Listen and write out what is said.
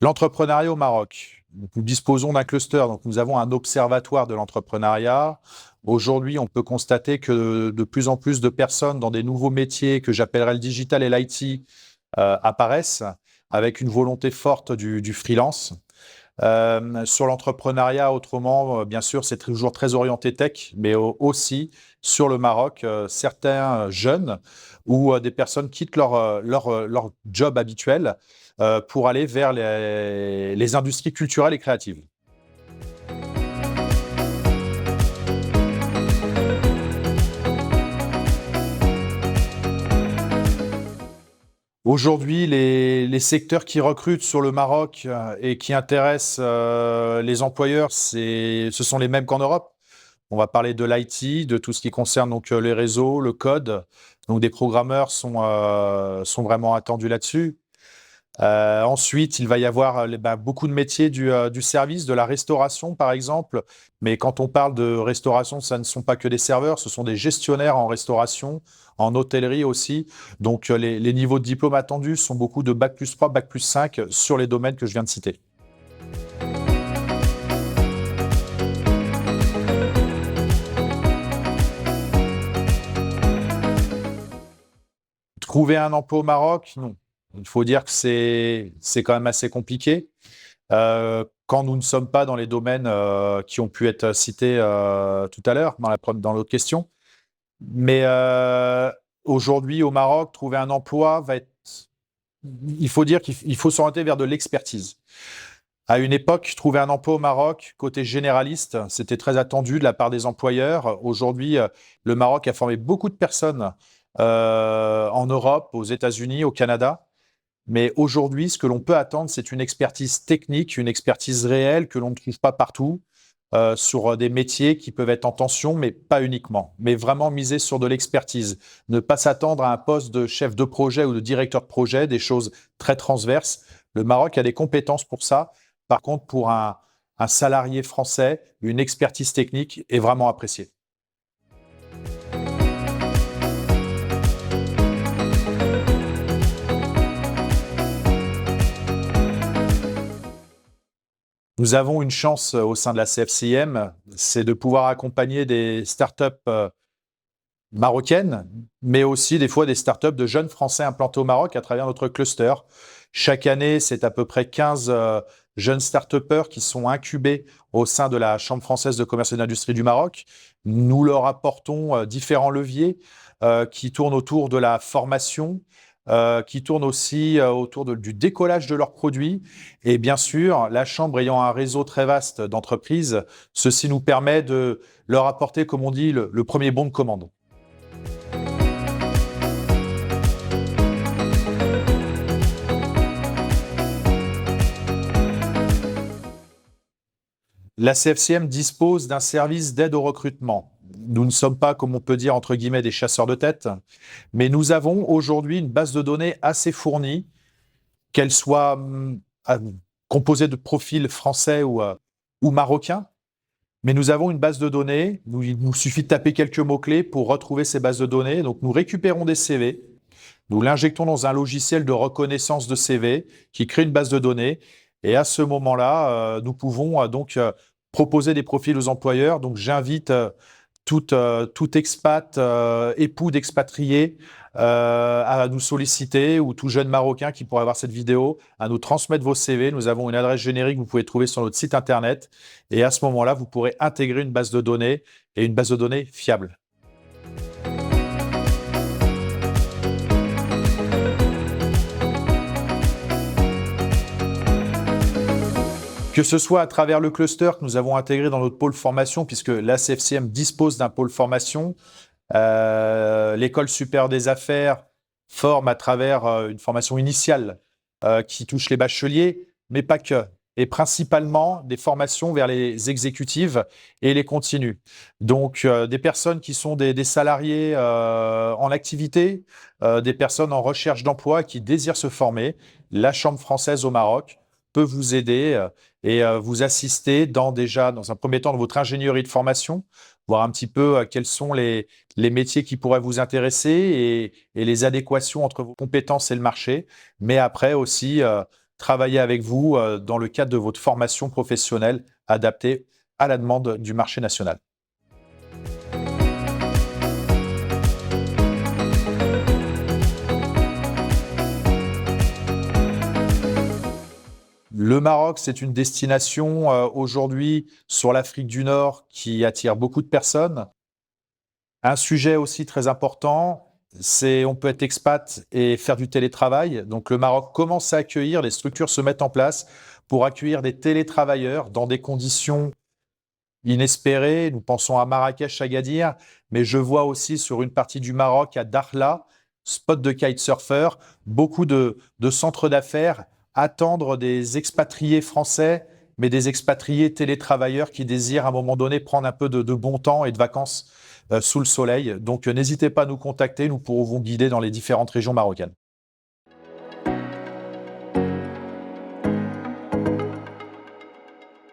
L'entrepreneuriat au Maroc. Donc, nous disposons d'un cluster, donc nous avons un observatoire de l'entrepreneuriat. Aujourd'hui, on peut constater que de plus en plus de personnes dans des nouveaux métiers que j'appellerais le digital et l'IT apparaissent avec une volonté forte du freelance. Sur l'entrepreneuriat, autrement, bien sûr, c'est toujours très orienté tech, mais aussi sur le Maroc, certains jeunes ou des personnes quittent leur job habituel pour aller vers les industries culturelles et créatives. Aujourd'hui, les secteurs qui recrutent sur le Maroc et qui intéressent les employeurs, ce sont les mêmes qu'en Europe. On va parler de l'IT, de tout ce qui concerne donc les réseaux, le code. Donc des programmeurs sont vraiment attendus là-dessus. Ensuite, il va y avoir beaucoup de métiers du service, de la restauration par exemple. Mais quand on parle de restauration, ça ne sont pas que des serveurs, ce sont des gestionnaires en restauration, en hôtellerie aussi. Donc les niveaux de diplôme attendus sont beaucoup de bac+3, bac+5 sur les domaines que je viens de citer. Trouver un emploi au Maroc, non. Il faut dire que c'est quand même assez compliqué. Quand nous ne sommes pas dans les domaines qui ont pu être cités tout à l'heure dans l'autre question. Mais aujourd'hui, au Maroc, trouver un emploi va être... Il faut dire qu'il faut s'orienter vers de l'expertise. À une époque, trouver un emploi au Maroc, côté généraliste, c'était très attendu de la part des employeurs. Aujourd'hui, le Maroc a formé beaucoup de personnes en Europe, aux États-Unis, au Canada. Mais aujourd'hui, ce que l'on peut attendre, c'est une expertise technique, une expertise réelle que l'on ne trouve pas partout, sur des métiers qui peuvent être en tension, mais pas uniquement. Mais vraiment miser sur de l'expertise. Ne pas s'attendre à un poste de chef de projet ou de directeur de projet, des choses très transverses. Le Maroc a des compétences pour ça. Par contre, pour un salarié français, une expertise technique est vraiment appréciée. Nous avons une chance au sein de la CFCIM, c'est de pouvoir accompagner des startups marocaines, mais aussi des fois des startups de jeunes Français implantés au Maroc à travers notre cluster. Chaque année, c'est à peu près 15 jeunes start-upers qui sont incubés au sein de la Chambre française de commerce et d'industrie du Maroc. Nous leur apportons différents leviers qui tournent autour de la formation, qui tournent aussi autour du décollage de leurs produits. Et bien sûr, la Chambre ayant un réseau très vaste d'entreprises, ceci nous permet de leur apporter, comme on dit, le premier bon de commande. La CFCM dispose d'un service d'aide au recrutement. Nous ne sommes pas, comme on peut dire, entre guillemets, des chasseurs de tête, mais nous avons aujourd'hui une base de données assez fournie, qu'elle soit composée de profils français ou marocains. Mais nous avons une base de données. Il nous suffit de taper quelques mots-clés pour retrouver ces bases de données. Donc, nous récupérons des CV. Nous l'injectons dans un logiciel de reconnaissance de CV qui crée une base de données. Et à ce moment-là, nous pouvons proposer des profils aux employeurs. Donc, j'invite tout expat, époux d'expatriés, à nous solliciter, ou tout jeune Marocain qui pourrait avoir cette vidéo, à nous transmettre vos CV. Nous avons une adresse générique que vous pouvez trouver sur notre site internet. Et à ce moment-là, vous pourrez intégrer une base de données, et une base de données fiable. Que ce soit à travers le cluster que nous avons intégré dans notre pôle formation, puisque la CFCM dispose d'un pôle formation, l'école supérieure des affaires forme à travers une formation initiale qui touche les bacheliers, mais pas que. Et principalement des formations vers les exécutives et les continues. Donc, des personnes qui sont des salariés en activité, des personnes en recherche d'emploi qui désirent se former. La Chambre française au Maroc peut vous aider et vous assister dans un premier temps, dans votre ingénierie de formation, voir un petit peu quels sont les métiers qui pourraient vous intéresser et les adéquations entre vos compétences et le marché. Mais après aussi, travailler avec vous dans le cadre de votre formation professionnelle adaptée à la demande du marché national. Le Maroc, c'est une destination aujourd'hui sur l'Afrique du Nord qui attire beaucoup de personnes. Un sujet aussi très important, c'est on peut être expat et faire du télétravail. Donc le Maroc commence à accueillir, les structures se mettent en place pour accueillir des télétravailleurs dans des conditions inespérées. Nous pensons à Marrakech, Agadir, mais je vois aussi sur une partie du Maroc, à Dakhla, spot de kitesurfer, beaucoup de centres d'affaires attendre des expatriés français, mais des expatriés télétravailleurs qui désirent à un moment donné prendre un peu de bon temps et de vacances sous le soleil. Donc n'hésitez pas à nous contacter, nous pourrons vous guider dans les différentes régions marocaines.